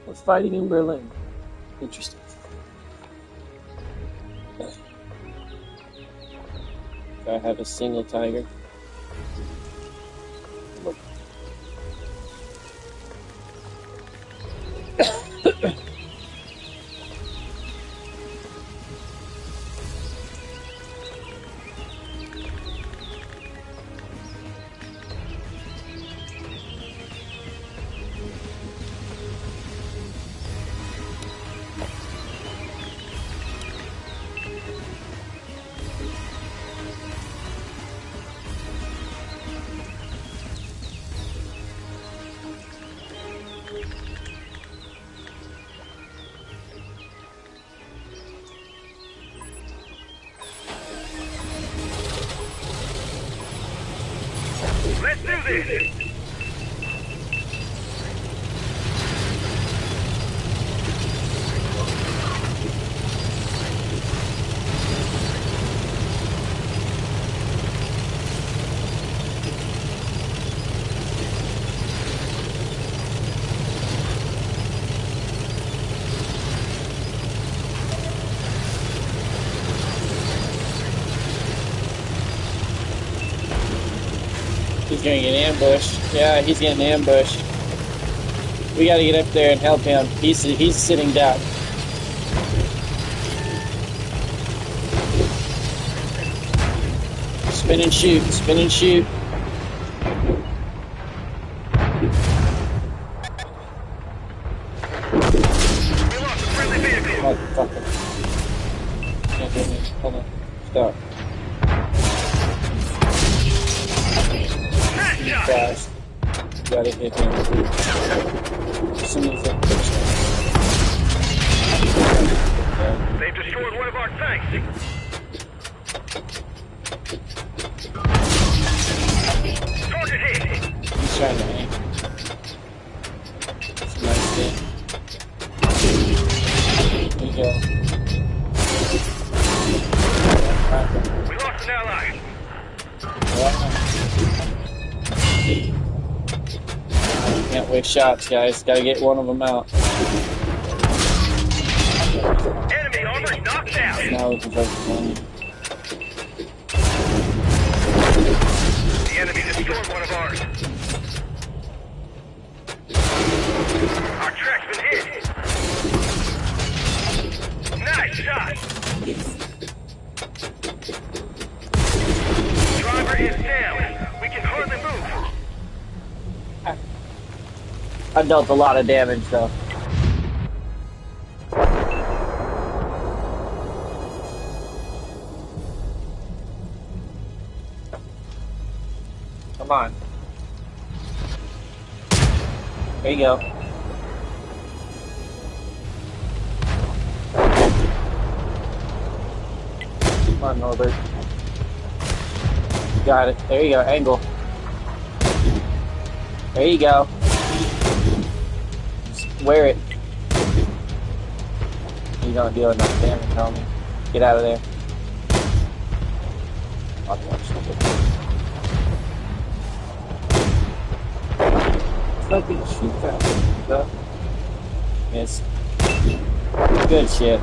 We're fighting in Berlin. Interesting. Do I have a single tiger? Look. Let's do this! He's gonna get ambushed. Yeah, he's getting ambushed. We gotta get up there and help him. He's sitting down. Spin and shoot, spin and shoot. We lost a friendly vehicle! Motherfucker. Can't hit me. Hold on. Stop. Fast. Gotta hit him. Somebody's up there. They've destroyed one of our tanks! Target hit! He's trying to aim. It's a nice thing. There you go. We lost an ally! Can't waste shots, guys. Gotta get one of them out. Enemy armor knocked out! Now we can focus on you. The enemy destroyed one of ours. Our track's been hit. Nice shot. Driver is down. We can hardly move. I dealt a lot of damage, though. Come on. There you go. Come on, Norbert. Got it. There you go. Angle. There you go. Just wear it. You don't deal enough damage, homie. Get out of there. I'll watch fucking shoot that. Miss. Good shit.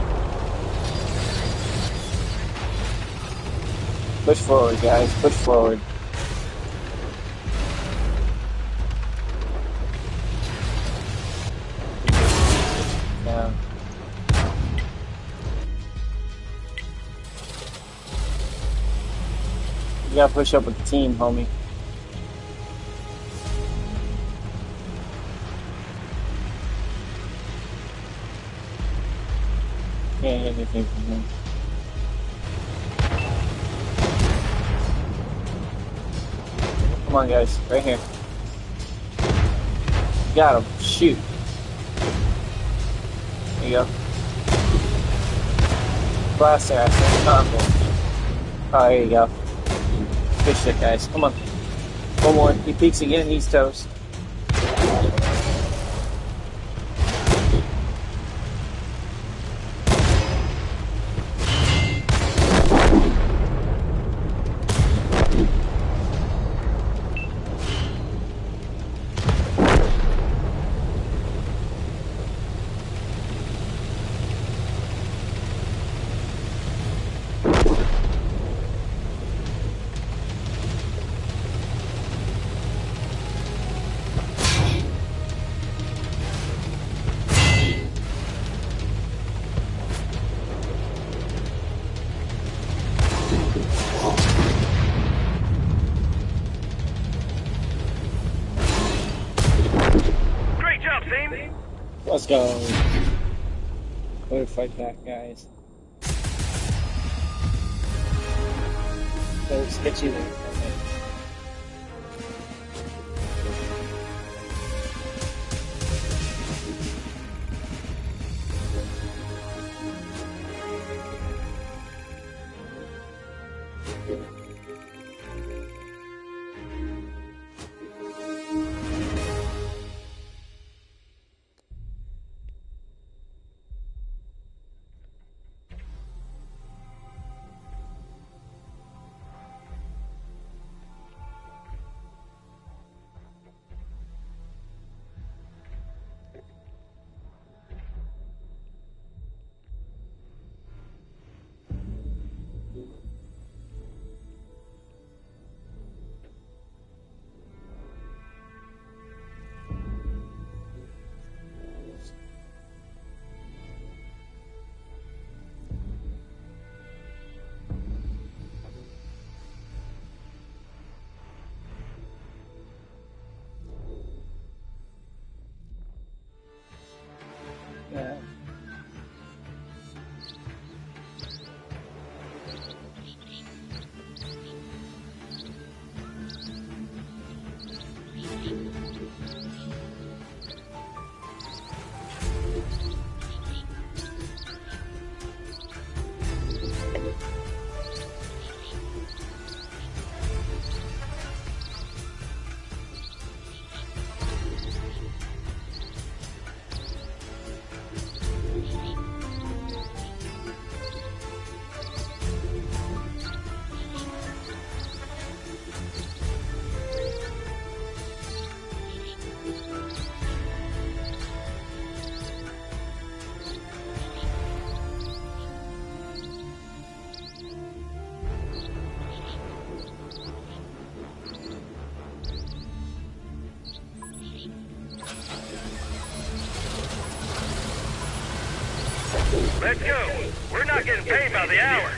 Push forward, guys. Push forward. Yeah. You gotta push up with the team, homie. Can't hit anything from him. Come on, guys. Right here. Got him. Shoot. There you go. Blast their ass. Oh, there you go. Good shit, guys. Come on. One more. He peeks again. He's toast. team? Let's go. Go to fight back, guys. Let's get you there. Yeah. Let's go. We're not getting paid by the hour.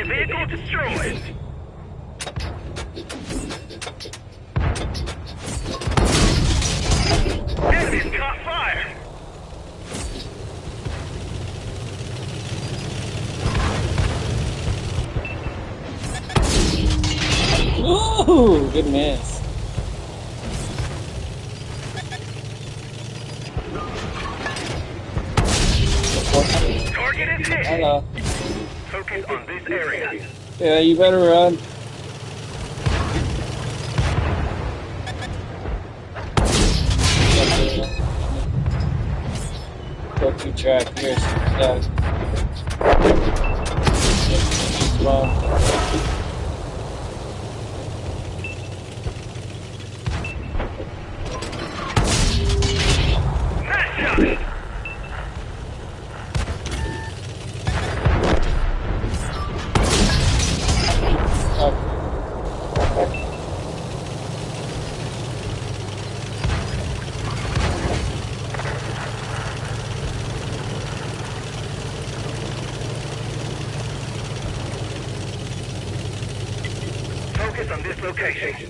Vehicle destroyed. Enemies caught fire. Ooh, good miss. Target is hit. Hello. Focus on this area. Yeah, you better run. Go keep track here. Nice shot. Focus on this location.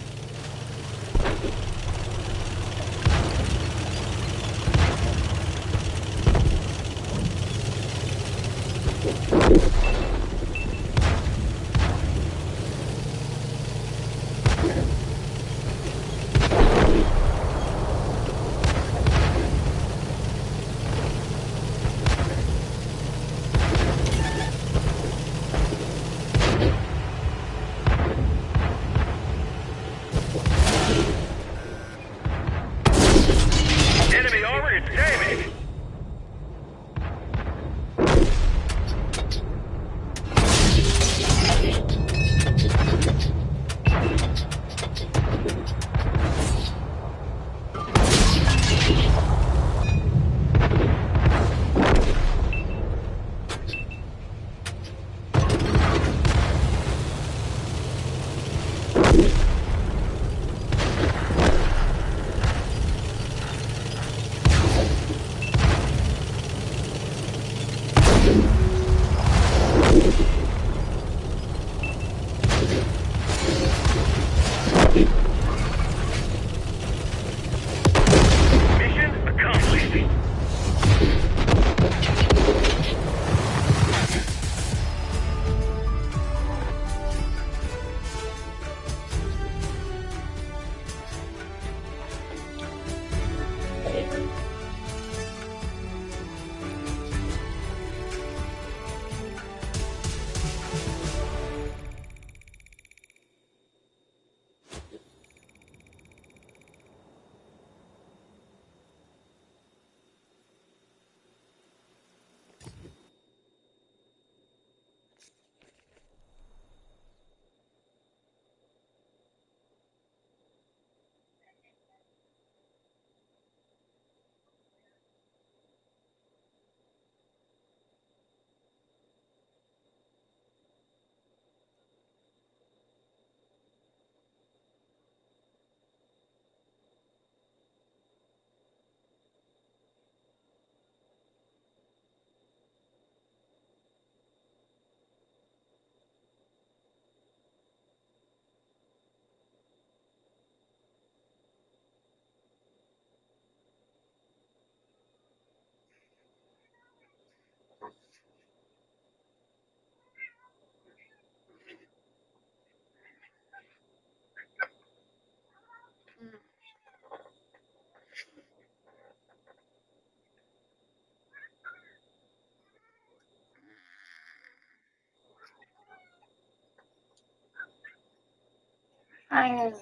I...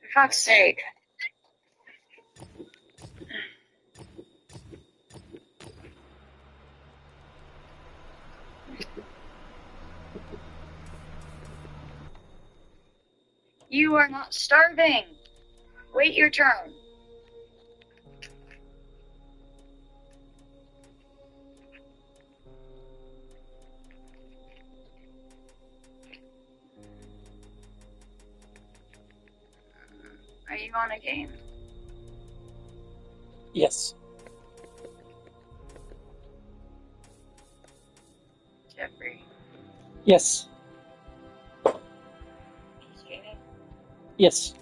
For fuck's sake. You are not starving. Wait your turn. Are you on a game? Yes. Jeffrey. Yes. Okay. Yes.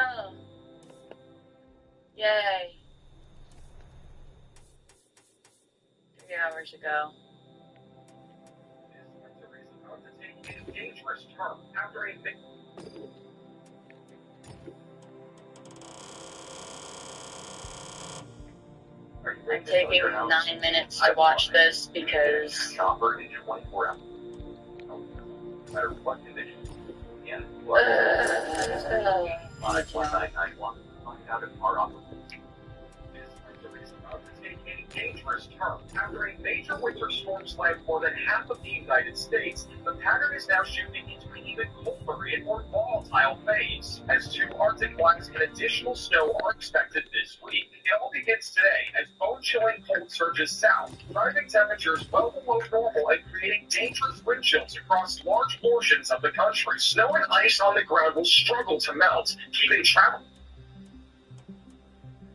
Oh. Yay. 3 hours ago. Dangerous term after a big I'm taking 9 minutes to watch this because... Chopper in 24 hours. No matter what condition. Yeah. 1991. Find out if our operations. This winter is about to take a dangerous turn. After a major winter storm slammed more than half of the United States, the pattern is now shifting into an even colder and more volatile phase, as 2 Arctic blacks and additional snow are expected this week. It all begins today as bone-chilling cold surges south, driving temperatures well below normal and creating dangerous wind chills across large portions of the country. Snow and ice on the ground will struggle to melt, keeping travel.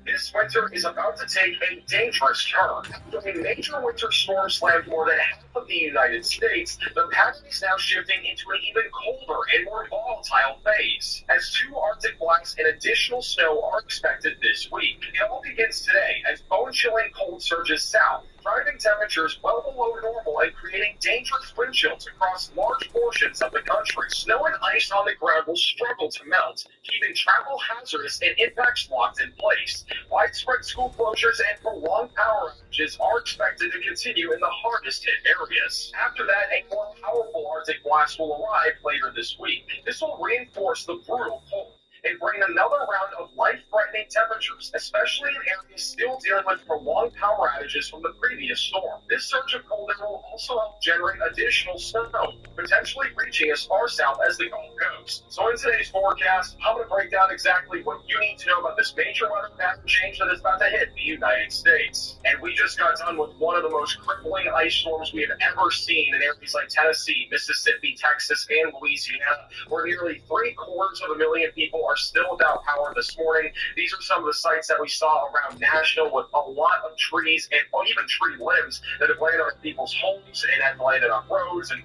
This winter is about to take a dangerous turn. After a major winter storm slammed more than half of the United States, the pattern is now shifting into an even colder and more volatile phase, as 2 Arctic blacks and additional snow are expected this week. It all begins today as bone-chilling cold surges south, driving temperatures well below normal and creating dangerous wind chills across large portions of the country. Snow and ice on the ground will struggle to melt, keeping travel hazardous and impacts locked in place. Widespread school closures and prolonged power outages are expected to continue in the hardest hit areas. After that, a more powerful Arctic blast will arrive later this week. This will reinforce the brutal cold and bring another round of life-threatening temperatures, especially in areas still dealing with prolonged power outages from the previous storm. This surge of cold air will also help generate additional snow, potentially reaching as far south as the Gulf Coast. So in today's forecast, I'm going to break down exactly what you need to know about this major weather pattern change that is about to hit the United States. And we just got done with one of the most crippling ice storms we have ever seen in areas like Tennessee, Mississippi, Texas, and Louisiana, where nearly 750,000 people are still without power this morning. These are some of the sites that we saw around Nashville with a lot of trees and even tree limbs that have landed on people's homes and have landed on roads and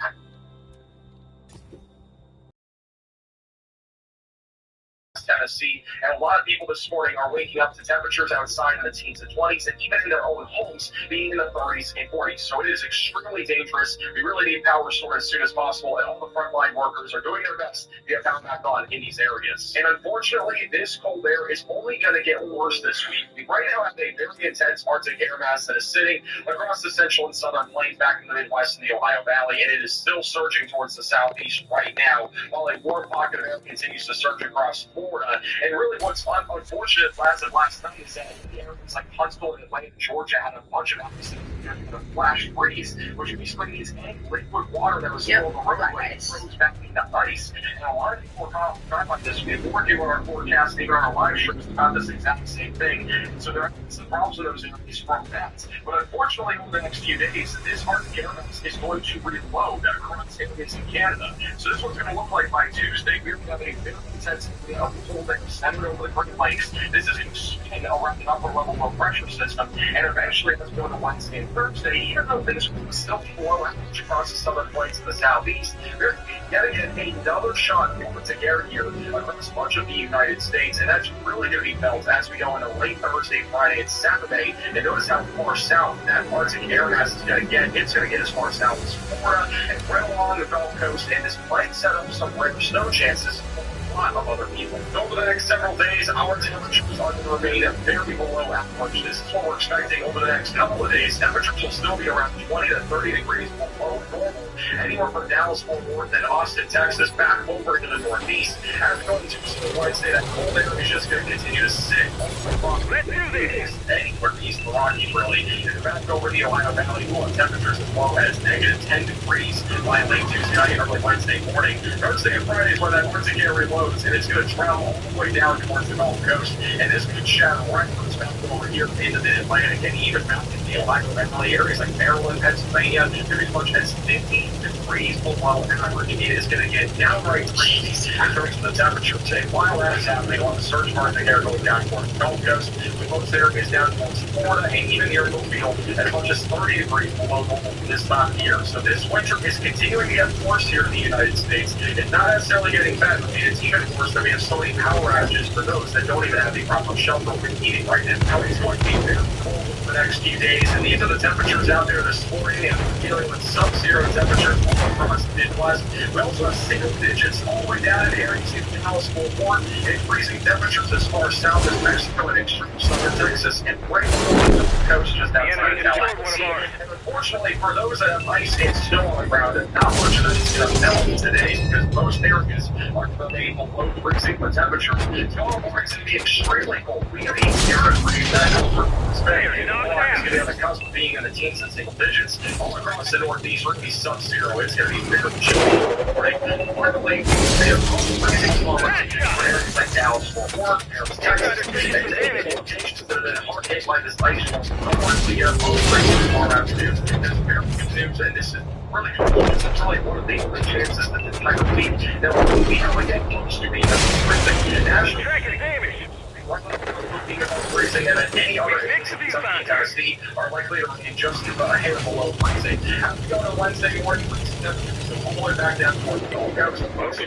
Tennessee, and a lot of people this morning are waking up to temperatures outside in the teens and 20s, and even in their own homes being in the 30s and 40s. So it is extremely dangerous. We really need power restored as soon as possible, and all the frontline workers are doing their best to get power back on in these areas. And unfortunately, this cold air is only going to get worse this week. We right now have a very intense Arctic air mass that is sitting across the central and southern plains back in the Midwest and the Ohio Valley, and it is still surging towards the southeast right now, while a warm pocket of air continues to surge across Florida. And really what's unfortunate as of last night is that areas like Huntsville and Atlanta, Georgia had a bunch of accidents the flash freeze, which basically means any liquid water that was still on the roadway froze back into ice. And a lot of people are caught by this. We've been working on our forecast, even on our live streams about this exact same thing. So there are some problems with those areas from that. But unfortunately, over the next few days, this Arctic air mass is going to reload across areas in Canada. So this is what's going to look like by Tuesday. We're going to have a very intense cold that centered over the Great Lakes. This is going to spin around an upper level low pressure system, and eventually let's go to Wednesday and Thursday. Even though things will still flow average across the southern plains of the southeast, we're going to get another shot of Arctic air here across much of the United States, and that's really going to be felt as we go into late Thursday, Friday, and Saturday. And notice how far south that Arctic air mass is going to get. It's going to get as far south as Florida and right along the Gulf Coast, and this might set up some rare snow chances of other people. Over the next several days, our temperatures are going to remain very below average. This is what we're expecting over the next couple of days. Temperatures will still be around 20 to 30 degrees below normal. Anywhere from Dallas, Fort Worth, and Austin, Texas, back over into the Northeast. As we go into Tuesday, Wednesday, that cold air is just going to continue to sit Let's do this. anywhere east of the Rockies, really. And back over the Ohio Valley, we'll have temperatures as low as negative 10 degrees by late Tuesday night and early Wednesday morning. Thursday and Friday is where that Arctic air reloads, and it's going to travel all the way down towards the Gulf Coast, and this could shadow records back over here into the Atlantic and even mountain the Ohio Valley areas like Maryland, Pennsylvania. They're as much as 15 degrees below average. It is going to get downright crazy in terms of the temperature today. While that is happening, on the surge of Arctic air going down towards the Gulf Coast, with most areas down towards Florida and even near the field as much as 30 degrees below normal for this time of year. So this winter is continuing to get worse here in the United States. It's not necessarily getting better. I mean, it's even worse that we have so many power outages for those that don't even have the proper shelter or heating right now. It's going to be very cold over the next few days, and these are the temperatures out there this morning, and we're dealing with sub-zero temperatures all across the Midwest. We also have single digits all the way down in areas in Dallas, Fort Worth, and freezing temperatures as far south as Mexico and extreme southern Texas, and right along the coast just outside of California. And unfortunately, for those that have ice and snow on the ground, and not much of it is going to melt today because most areas are going to remain below freezing for temperatures. Tomorrow morning is going to be extremely cold. We have 0 degrees back over Spain, and tomorrow is going to be on the cusp of being in the teens and single digits. All across the Northeast, we're going to be sub-zero. It's going to be very chilly in the morning. Finally, they have cold freezing tomorrow for areas like Dallas, Fort Worth, Texas, and locations that have been hard hit by this ice storm. Unfortunately, we have cold freezing tomorrow afternoon. That's very good news, and this is really good news. It's really one of the only chances that this entire week that we'll be able to get close to being freezing. National freezing, and at any other Tennessee are likely to remain just a hair below freezing. After we go to Wednesday morning, freezing all the way back down toward the Gulf Coast, mostly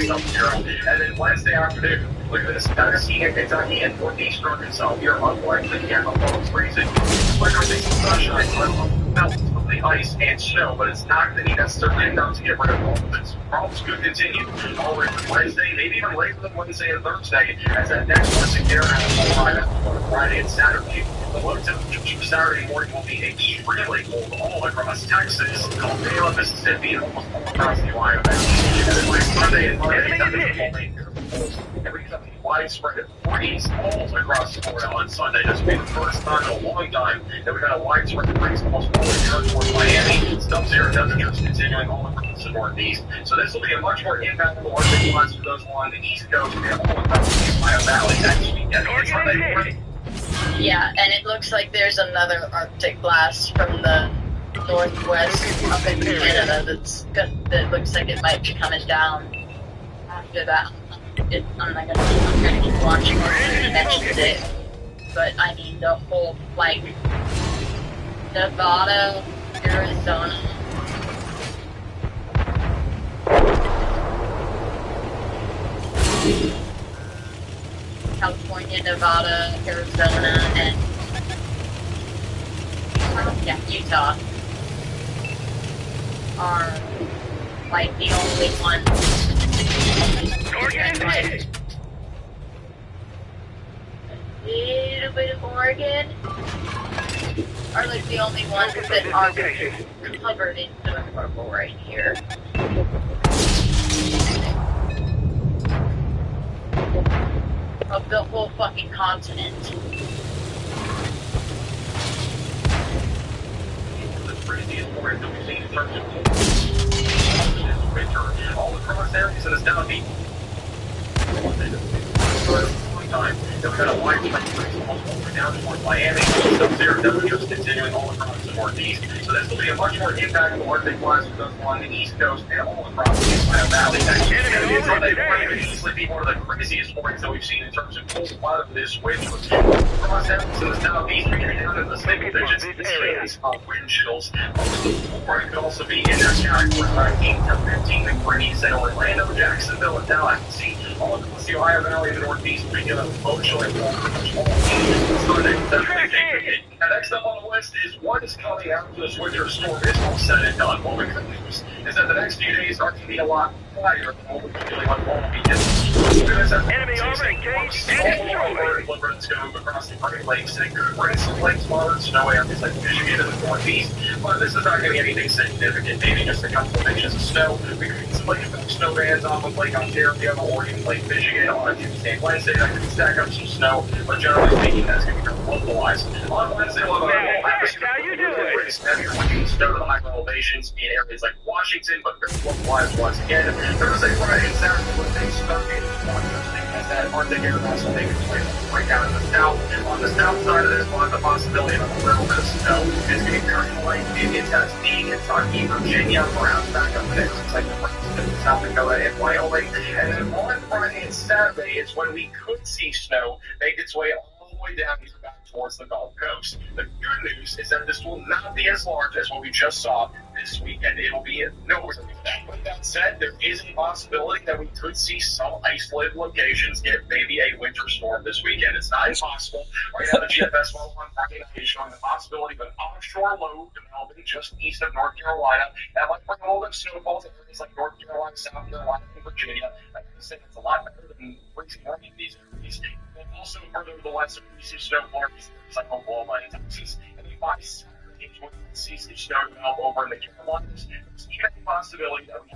sub-zero. And then Wednesday afternoon, look at this, Tennessee and Kentucky and northeast Arkansas, we are unlikely to get above freezing. Like I say, sunshine, melt of the ice and snow, but it's not going to be necessarily enough to get rid of all of this. Problems could continue all the way to Wednesday, maybe even later than Wednesday and Thursday, as that next Arctic air mass will arrive on Friday and Saturday. The low temperatures for Saturday morning will be extremely cold all across Texas, Alabama, Mississippi, and almost all across the Ohio Valley. And then by Sunday and Monday, temperatures will remain cold. Every widespread freeze all across Florida on Sunday. This will be the first time in a long time that we've had a widespread freeze almost all the way down towards Miami. Sub-zero temperatures continuing all across the Northeast. So this will be a much more impactful Arctic blast for those along the East Coast. We have all across the Ohio Valley next weekend. It's Sunday morning. Yeah, and it looks like there's another Arctic blast from the northwest up in Canada that looks like it might be coming down after that. I'm going to keep watching it. You mentioned it, but I mean the whole like Nevada, Arizona. California, Nevada, Arizona, and Utah are like the only ones. Like, a little bit of Oregon are like the only ones that are covered in the purple right here. Of the whole fucking continent. rate that we've seen in terms of winter all across areas in the southeast. Time. We've got a wide range all the way down towards Miami. Sub-zero temperatures continuing all across the Northeast. So this will be a much more impactful Arctic blast for those along the East Coast and all across the Ohio Valley. It's one that might easily be one of the craziest mornings that we've seen in terms of cold weather this winter. Across areas in the Southeast, we're down in the single digits. This chance of wind chills. Or it could also be in their category around 8 to 15 degrees in Orlando, Jacksonville, and Tallahassee. All across the Ohio Valley and the Northeast, we get a low chill and warm and next up on the list is what is coming after this winter storm is all said and done. Well, the good news is that the next few days are going to be a lot quieter than what we're feeling on all weekend. Enemy armor engaged and destroyed. It's going to move across the Great Lakes, and it could bring some late moderate snow areas like Michigan and the Northeast, but this is not going to be anything significant. Maybe just a couple of inches of snow. We could get some lake effect snow bands off of Lake Ontario or even Lake Michigan on Tuesday and Wednesday. That could stack up some snow, but generally speaking, that's going to be localized. On Wednesday, we'll have how you doing? heavier wind snow to the higher elevations in areas like Washington, but very localized once again. Thursday, Friday, and Saturday, when things start getting warm, as that Arctic air mass will make its way right down in the south. On the south side of this, we'll have the possibility of a little bit of snow. It's going to be very light in Tennessee, Kentucky, Virginia, perhaps back up in areas like South Dakota and Wyoming. And then on Friday and Saturday is when we could see snow make its way all the way down here back towards the Gulf Coast. The good news is that this will not be as large as what we just saw this weekend. It will be nowhere near that. With that said, there is a possibility that we could see some isolated locations get maybe a winter storm this weekend. It's not impossible. Right now, the GFS model on Friday night is showing the possibility of an offshore low developing just east of North Carolina. That might bring a little bit of snowfall to areas like North Carolina, South Carolina, and Virginia. I can say it's a lot better than freezing rain in these areas. And also, further to the west, of recent snowfall areas like Oklahoma and Texas. And then by Saturday, we'll see some snow develop over in the Carolinas. There's even a possibility that we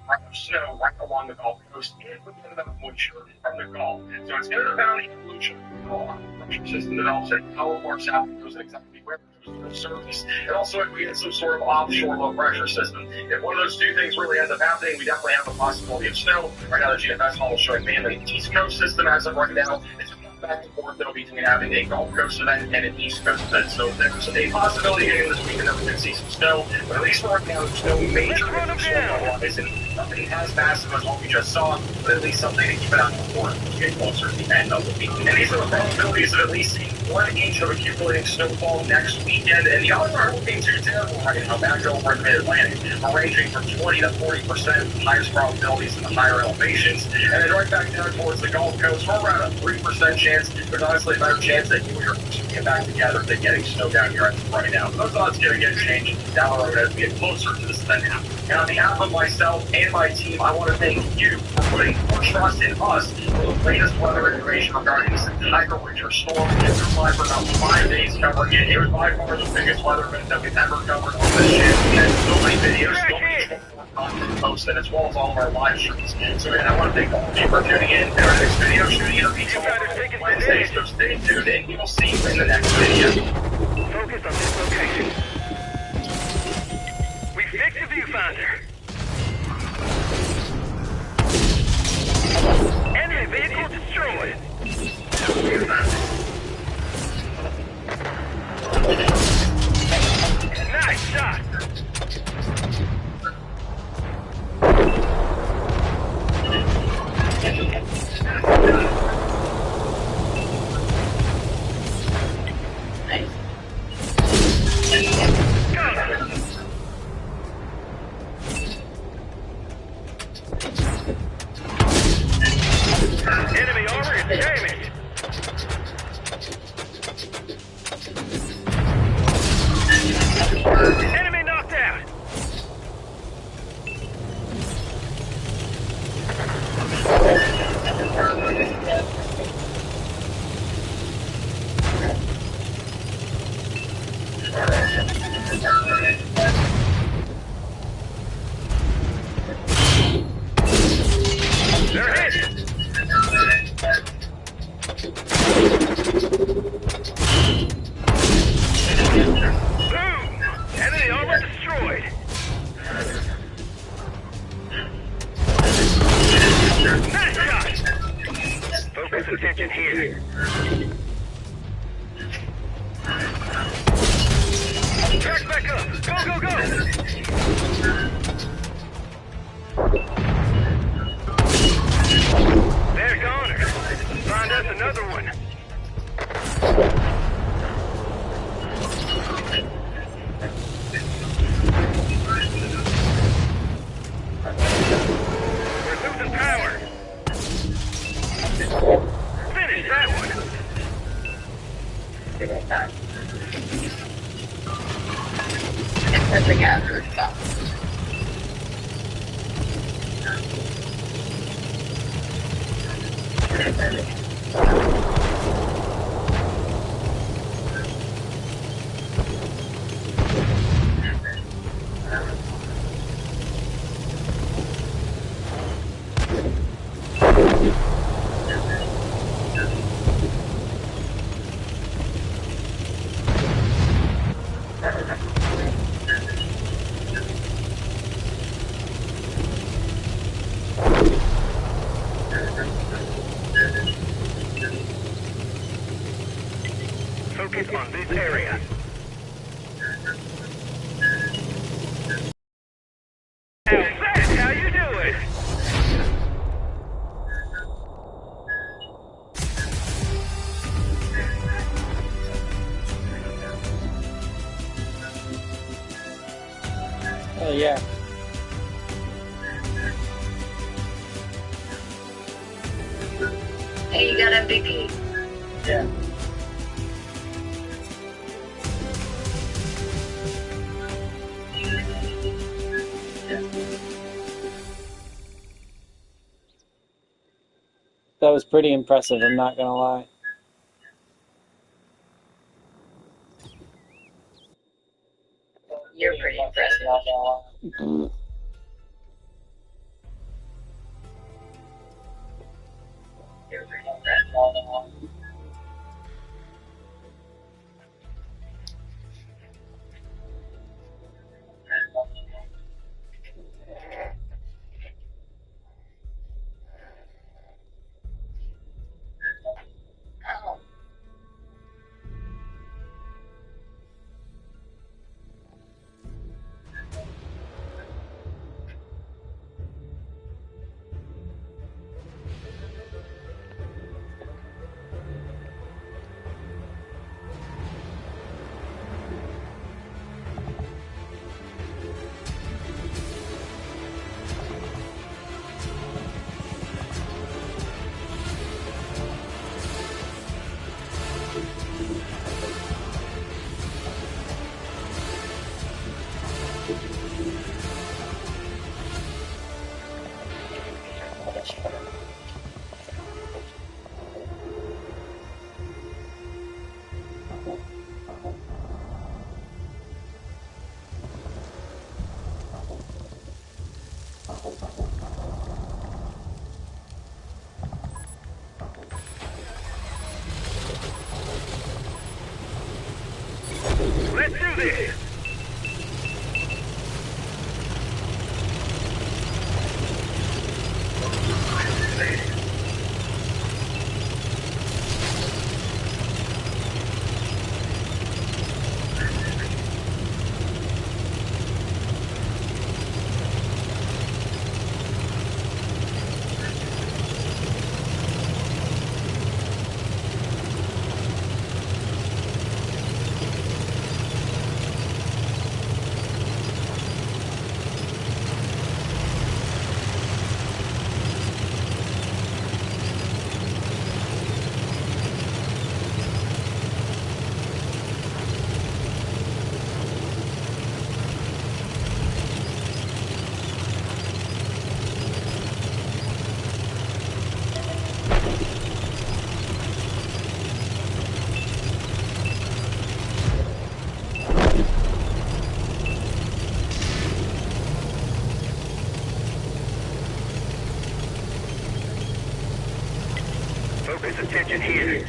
have a snow right along the Gulf Coast and we get enough moisture from the Gulf. So it's going to depend on the evolution of the pressure system develops and how far south it goes and exactly where it goes to the surface. And also if we get some sort of offshore low pressure system. If one of those two things really ends up happening, we definitely have a possibility of snow. Right now the GFS model is showing mainly an East Coast system as of right now. It's back and forth though between having a Gulf Coast event and an East Coast event. So there's a possibility getting this weekend that we could see some snow, but at least for right now there's no major snow and nothing as massive as what we just saw, but at least something to keep an eye out for as we get closer to the end of the week. And these are the probabilities of at least seeing 1 inch of accumulating snowfall next weekend, and the odds aren't looking too terrible right now back over in mid-Atlantic. We're ranging from 20 to 40%, the highest probabilities in the higher elevations, and then right back down towards the Gulf Coast, we're around a 3% chance. There's honestly a better chance that you or your person get back together than getting snow down here right now. Those odds are going to get changed down the road as we get closer to this event happening. And on behalf of myself and my team, I want to thank you for putting more trust in us for the latest weather information regarding this entire winter storm. It's applied for about 5 days covering it. It was by far the biggest weather event that we've ever covered on this channel. We had so many videos, so many content posted, as well as all of our live streams. So again, I want to thank all of you for tuning in. Our next video should be on Wednesday, so stay tuned and we will see you in the next video. Focus on this location. We fixed the viewfinder. Enemy vehicle destroyed. Nice shot. Nice. Enemy armor is damaged. Enemy knocked out. They're hit. Focus attention here. Track back up. Go, go, go. They're goners. Find us another one. We're losing power. Finish that one. That's a gathered stuff. Focus on this area. That's how you do it. Oh yeah. Hey, you got MVP. Yeah. That was pretty impressive, I'm not gonna lie. You're pretty impressive. You're pretty impressive. Oh. Let's do this. Focus attention here.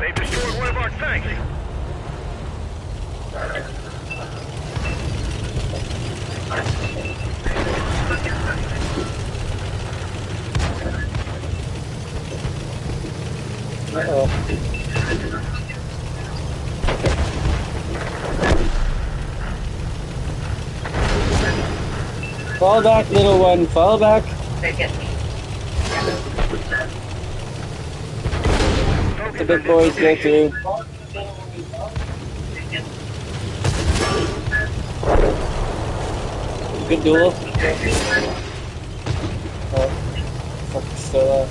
They've destroyed one of our tanks. Uh-oh. Fall back, little one. Fall back. They get me. The big boys go through. Good duel. Oh, fuck, still up.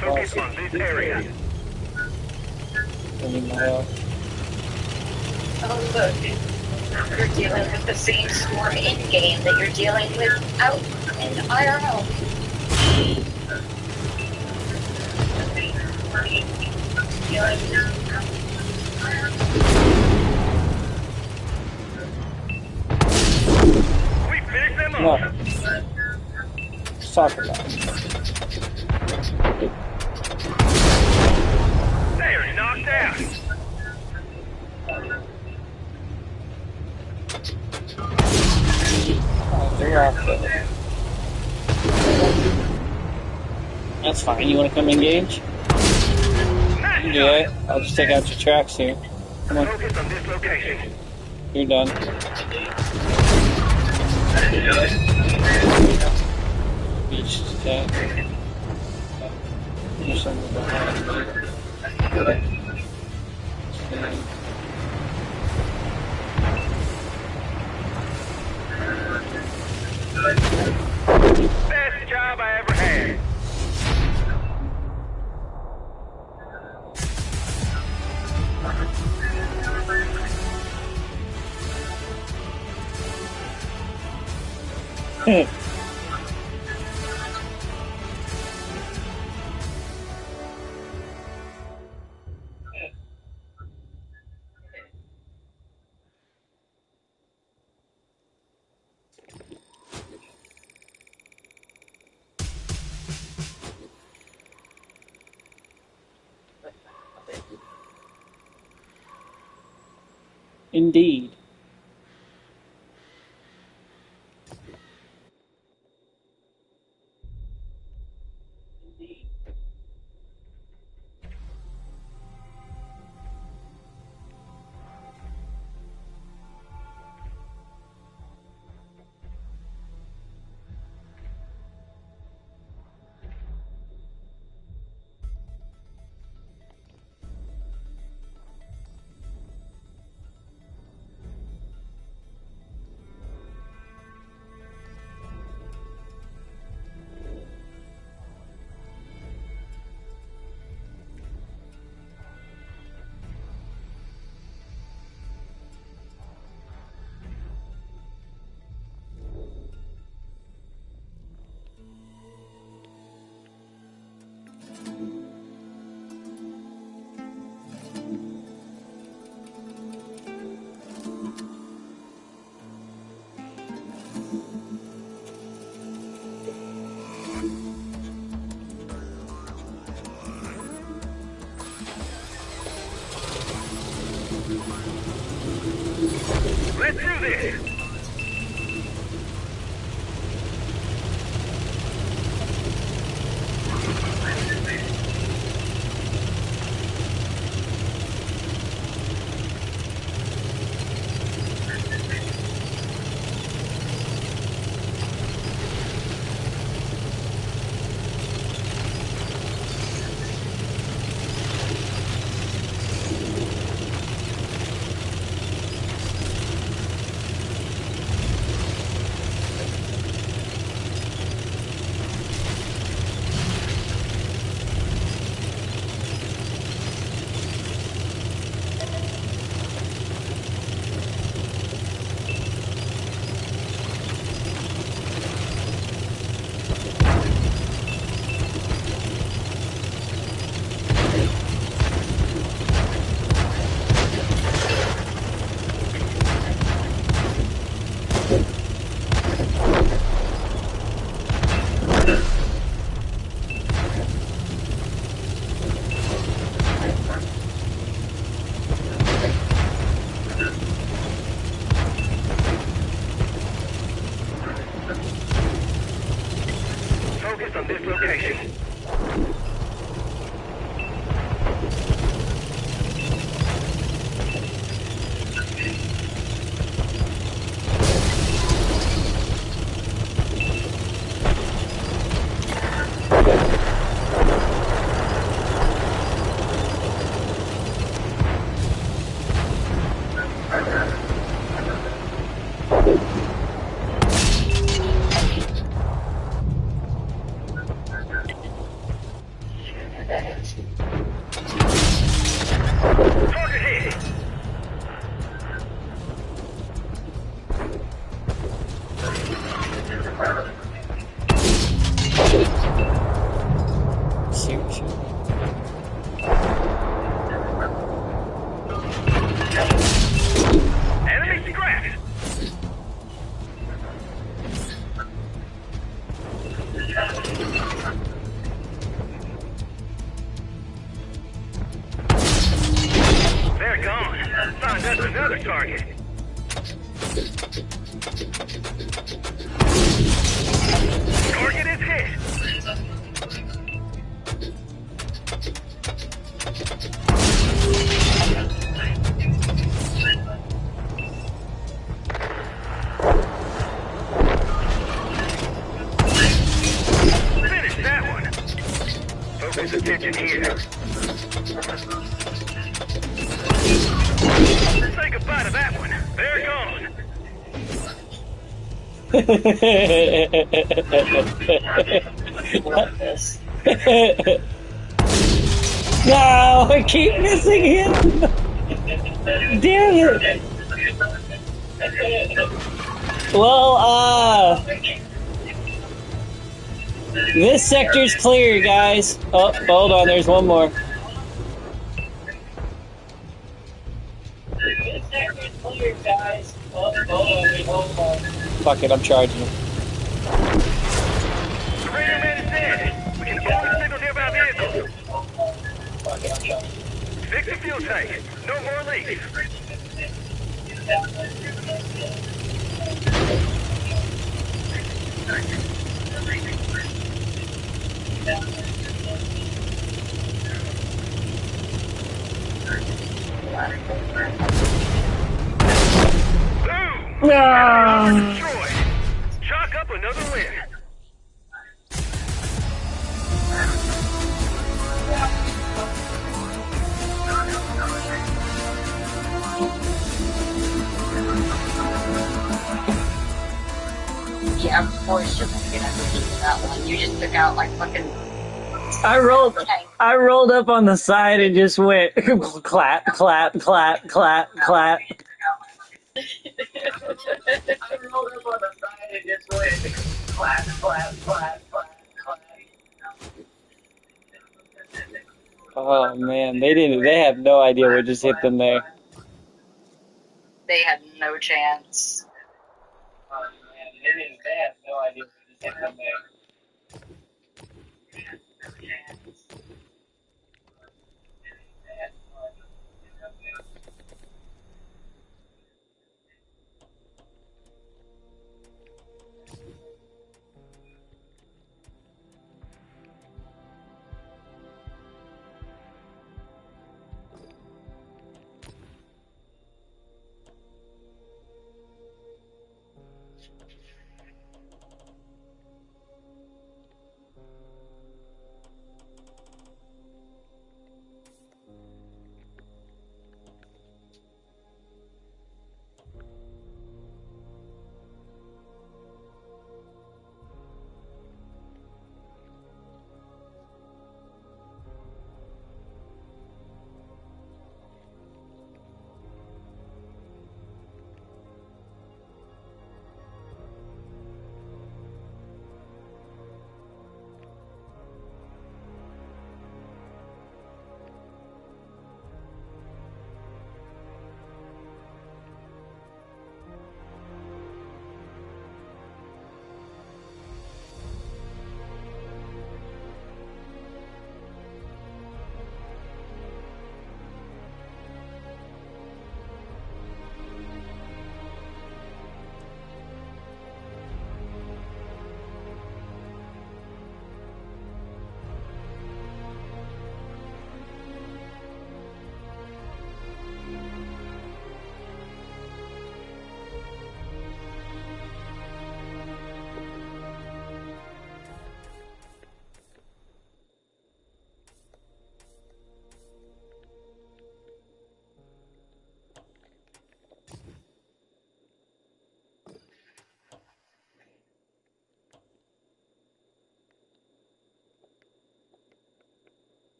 Focus on this area. Oh, look. You're dealing with the same storm in-game that you're dealing with out in IRL. We finished them No. off. Let's talk about it. They're knocked out. They're off there. That's fine. You want to come engage? You can do it. I'll just take out your tracks here. Come on. Focus on this location. You're done. Beach attack. There's something behind me. Best job I ever had. Indeed. Let's do this. Find us another target. Target is hit. Finish that one. Focus attention here. Say goodbye to that one. They're gone. Love this. No, I keep missing him. Damn it. Well, this sector's clear, guys. Oh, hold on, there's one more. This sector's clear, guys. Oh, hold on. Fuck it, I'm charging. The radio man is dead. We can only signal nearby vehicles. Fuck it, I'm charging. Fix the fuel tank. No more leaks. Boom! No. Destroyed. Chalk up another win. Yeah, of course you're gonna get everything in that one. You just took out like fucking. I rolled up on the side and just went clap, clap, clap, clap, clap. I rolled up on the side and just went clap, clap, clap, clap, clap. Oh man, they have no idea what just hit them there. They had no chance. Oh man, they have no idea what just hit them there.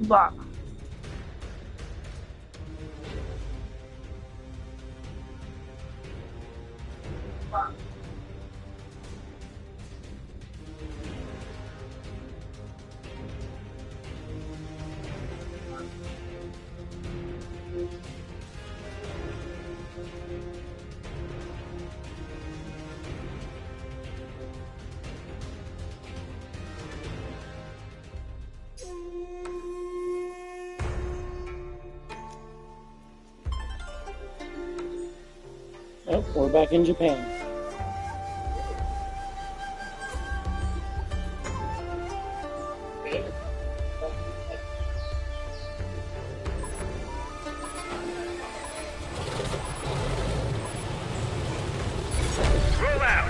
Blah. Oh, we're back in Japan. Roll out.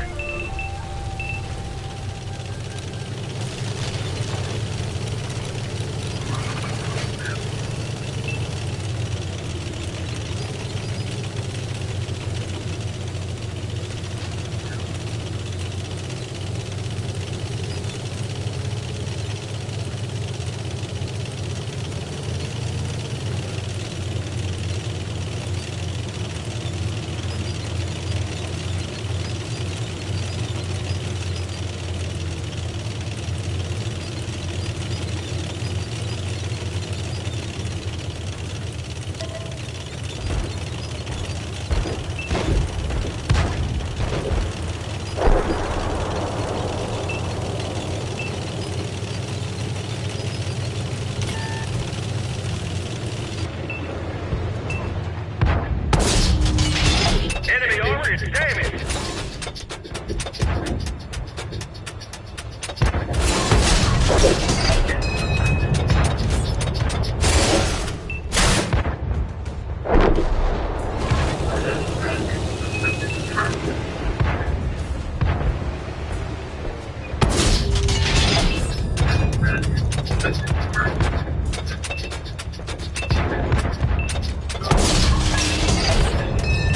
Enemy armor is damaged.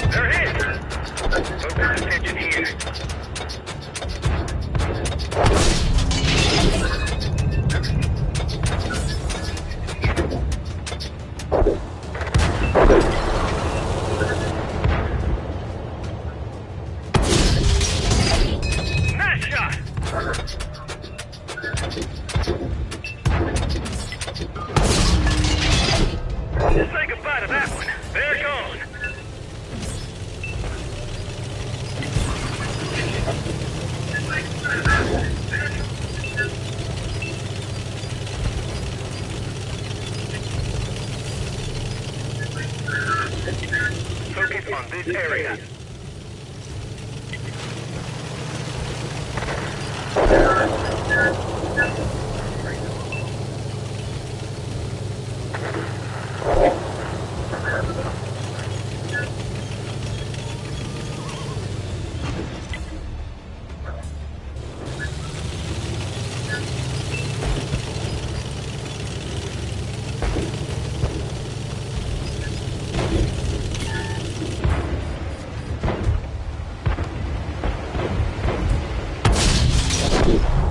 They're hit. Focus attention here. Nice shot. Say goodbye to that one. They're gone. Focus on this area.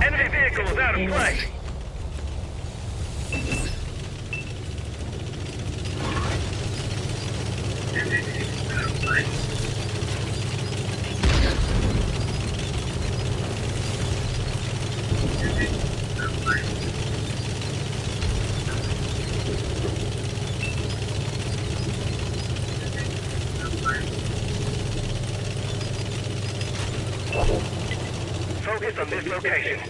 Enemy vehicle is out of play. Focus on this location.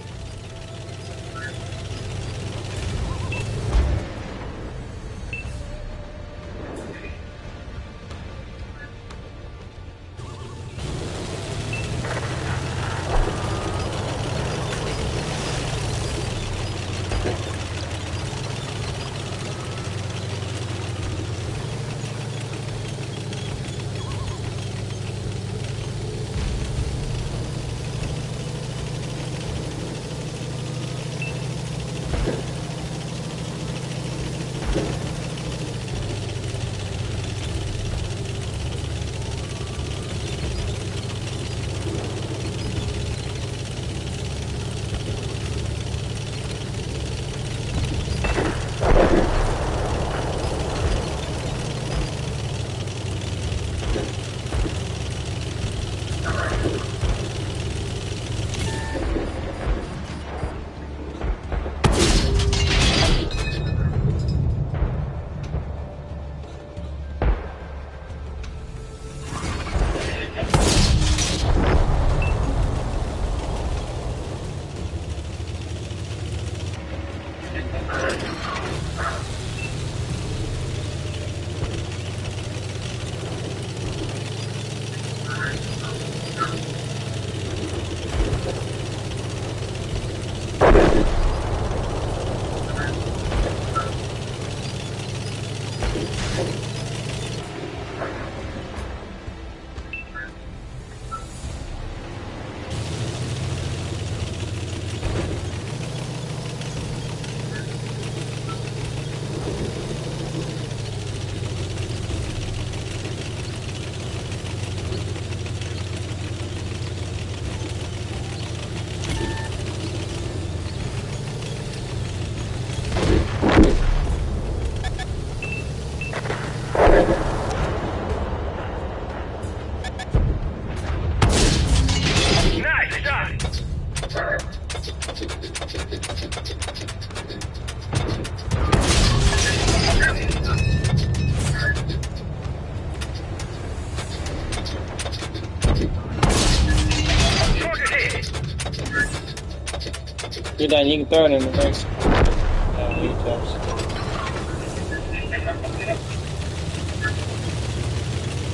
You're done. You can throw it in the next wheat toast.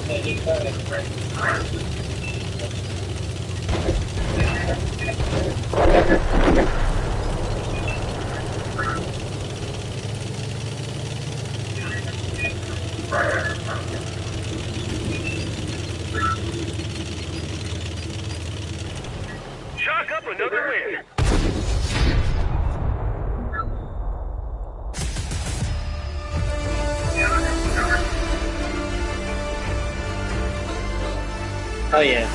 Yeah, you can throw it in the Chalk up another win. Oh yeah.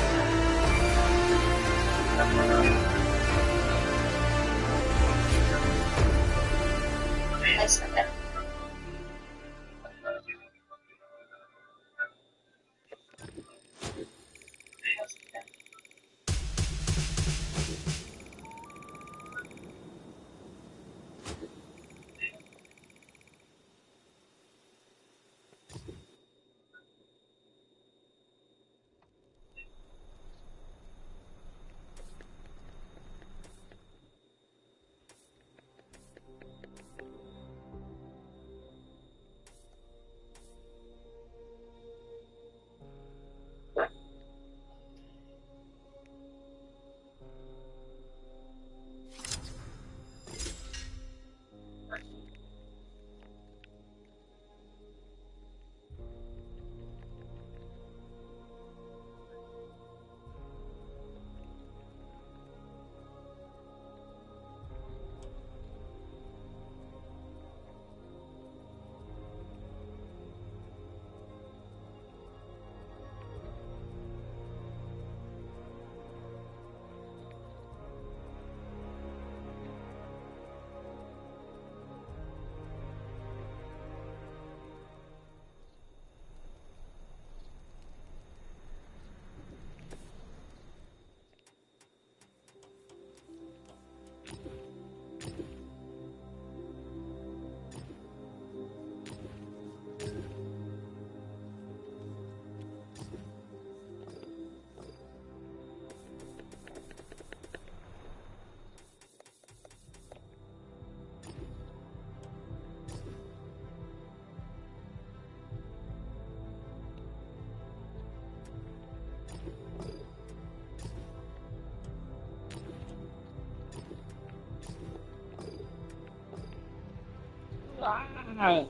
You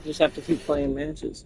just have to keep playing matches.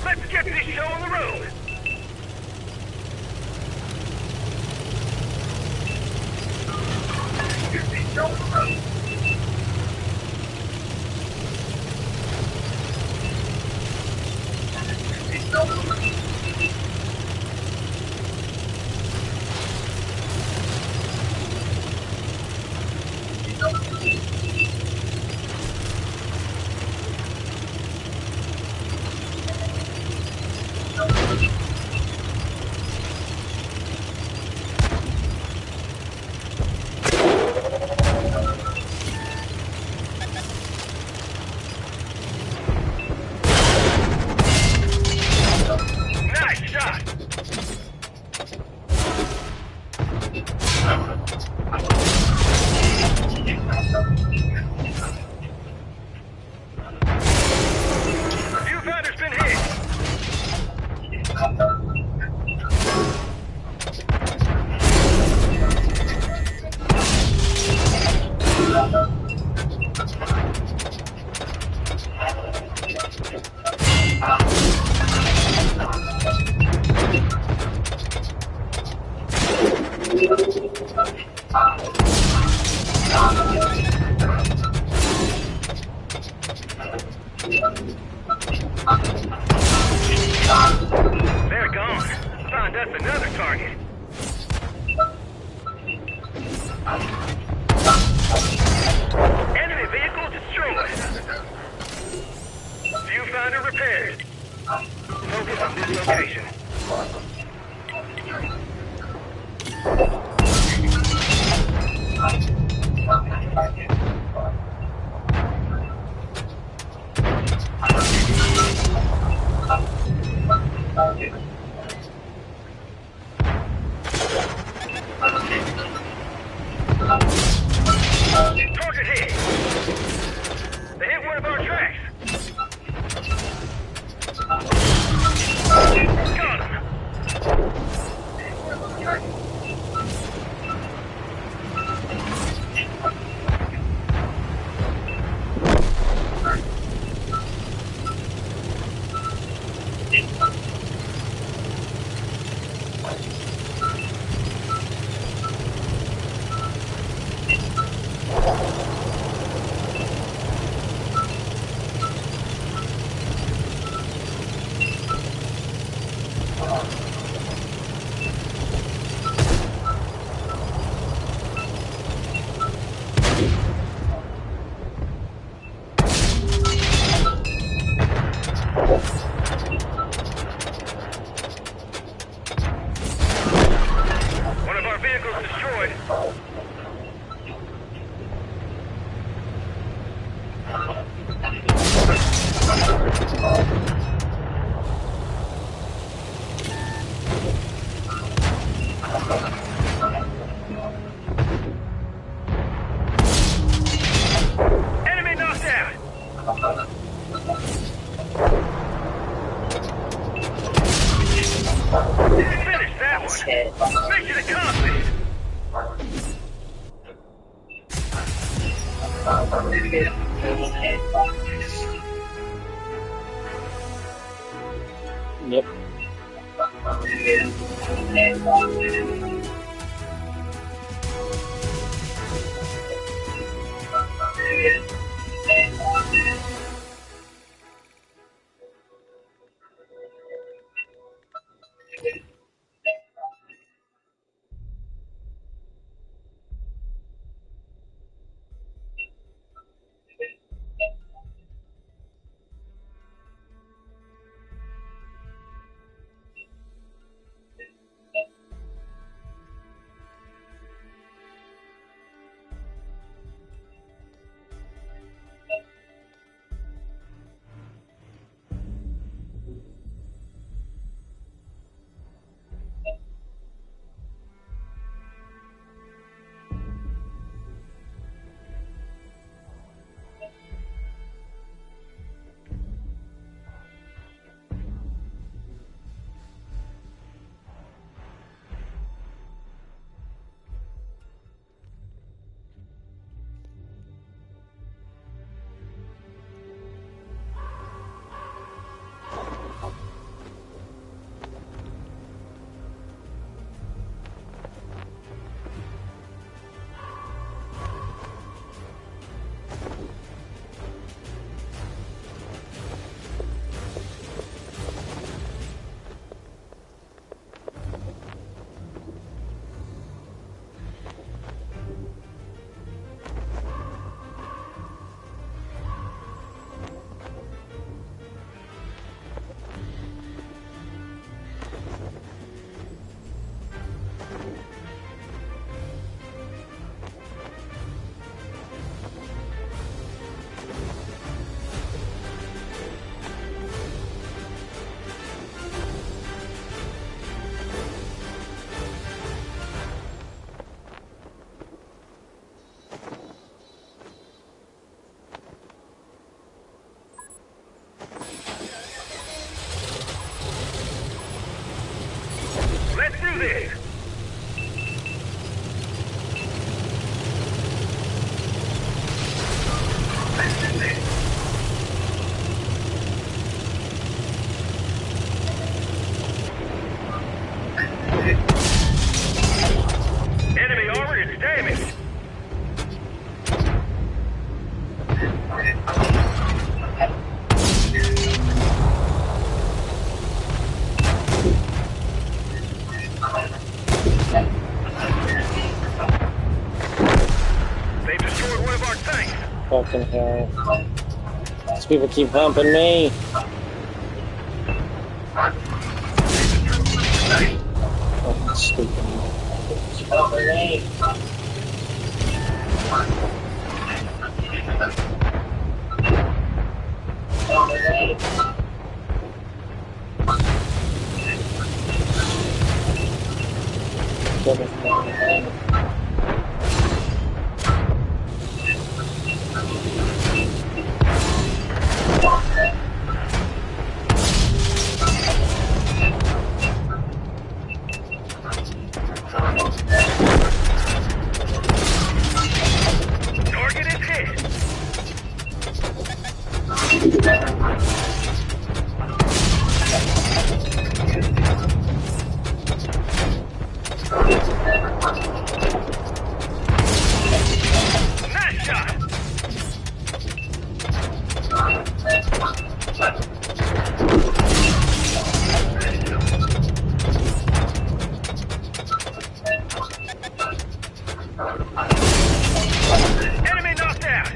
Let's get this show on the road. Nice shot. They're gone. Find us another target. Enemy vehicle destroyed. Viewfinder repaired. Focus on this location. Target hit. They hit one of our tracks. Got him. One of our vehicles destroyed. Enemy knocked out. Finish that one. Mission accomplished. Yep. Fucking hell. These people keep humping me. Fucking stupid. Humping me. Target is hit. Nice shot. Enemy knocked out.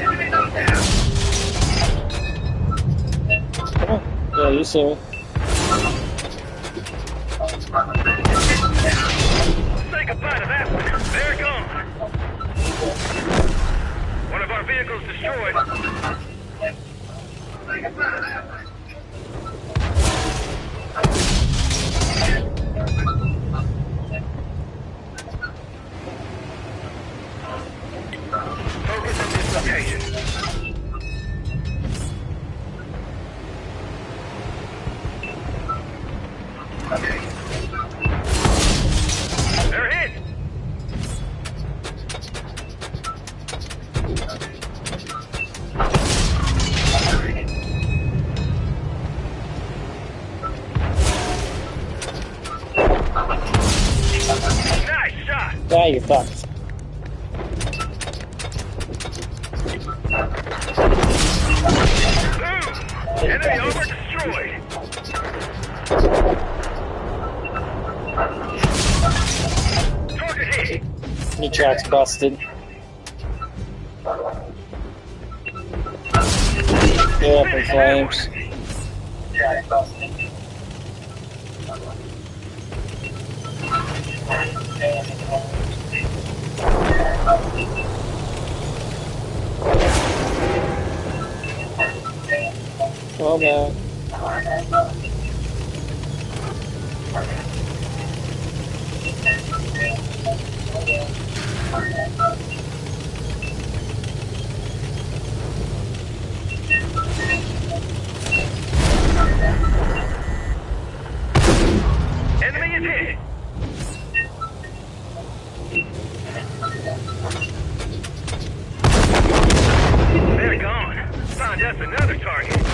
Enemy knocked out. Come on. Yeah, you see me. Say goodbye to that one. They're gone. One of our vehicles destroyed. Say goodbye to that one. Focus on this location. They're hit. Nice shot. Yeah, you fucked. Boom. Enemy over destroyed. Target hit. Your track's busted. You're up in flames. Well done. Enemy is hit. They're gone. Find us another target.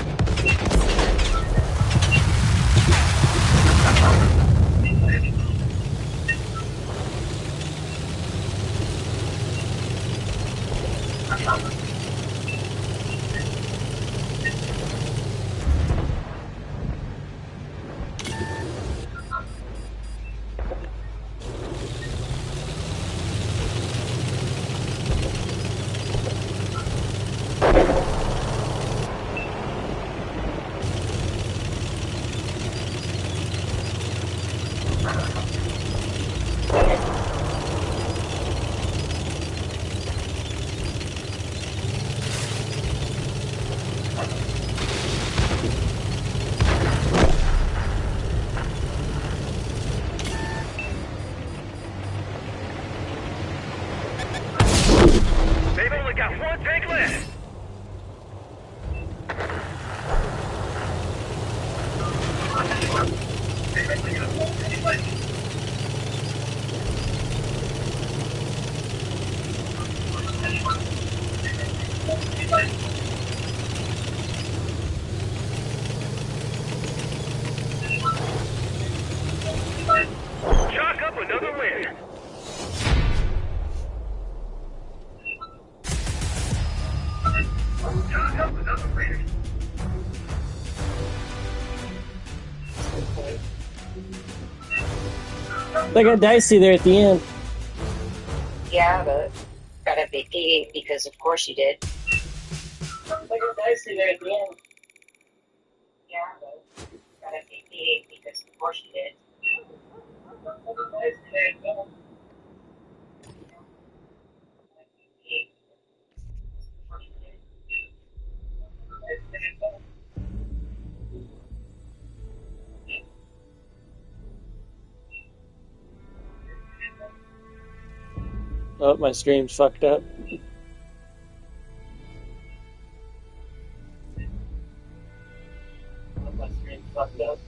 They've only got one tank left. Chalk up another win. Chalk up another win. They got dicey there at the end. Yeah, but got a big P8 because of course you did. They got dicey there at the end. Yeah, but got a big P8 because of course you did. Oh, my stream's fucked up. My stream's fucked up.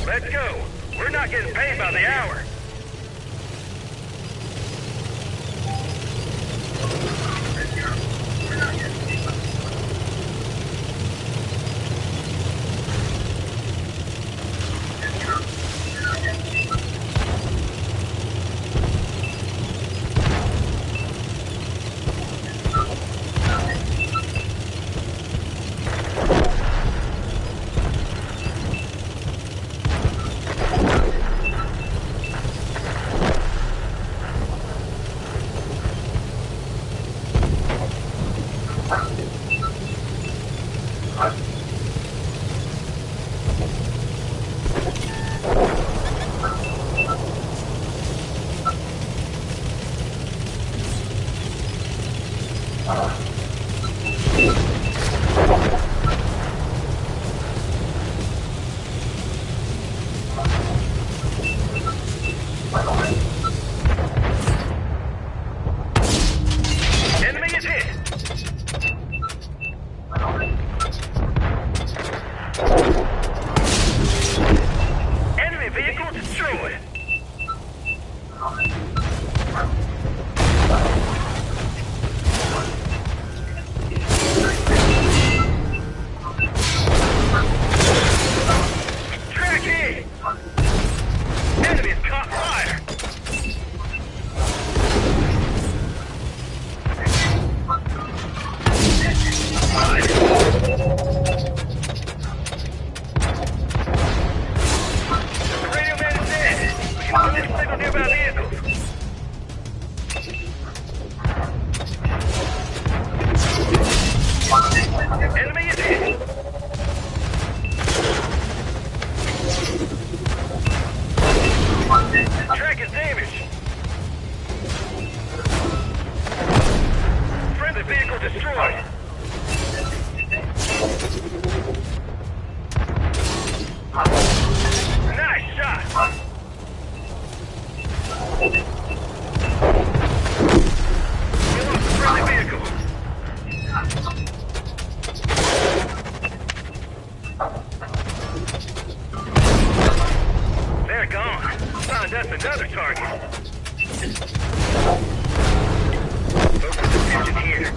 Let's go. We're not getting paid by the hour. Enemy is hit. Enemy vehicle destroyed. Track hit. Enemy has caught fire. The radio man is dead. We can send this signal nearby vehicles. Enemy is hit. Track is damaged. Friendly vehicle destroyed. Nice shot. We lost a friendly vehicle. They're gone. Find us another target. Focus attention here.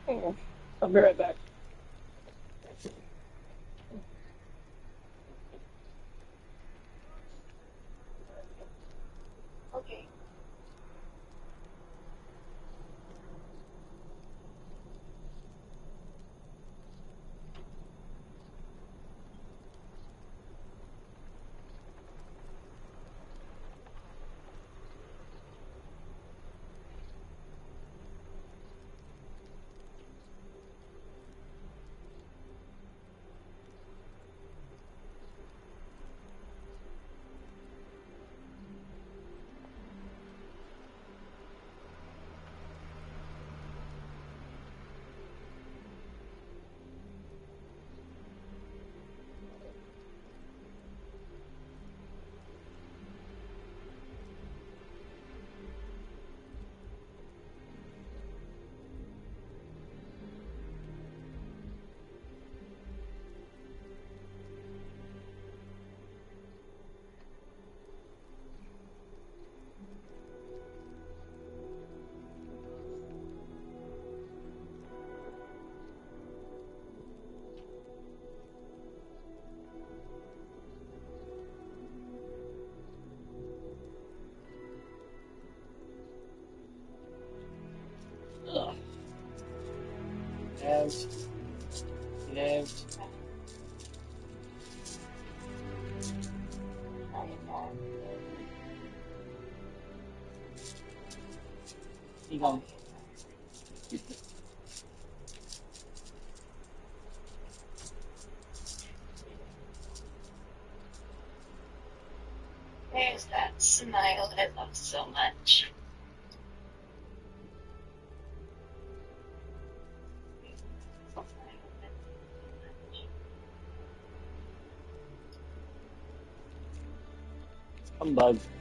I'll be right back. Okay. Yes. You go. There's that smile I love so much. I'm bugged.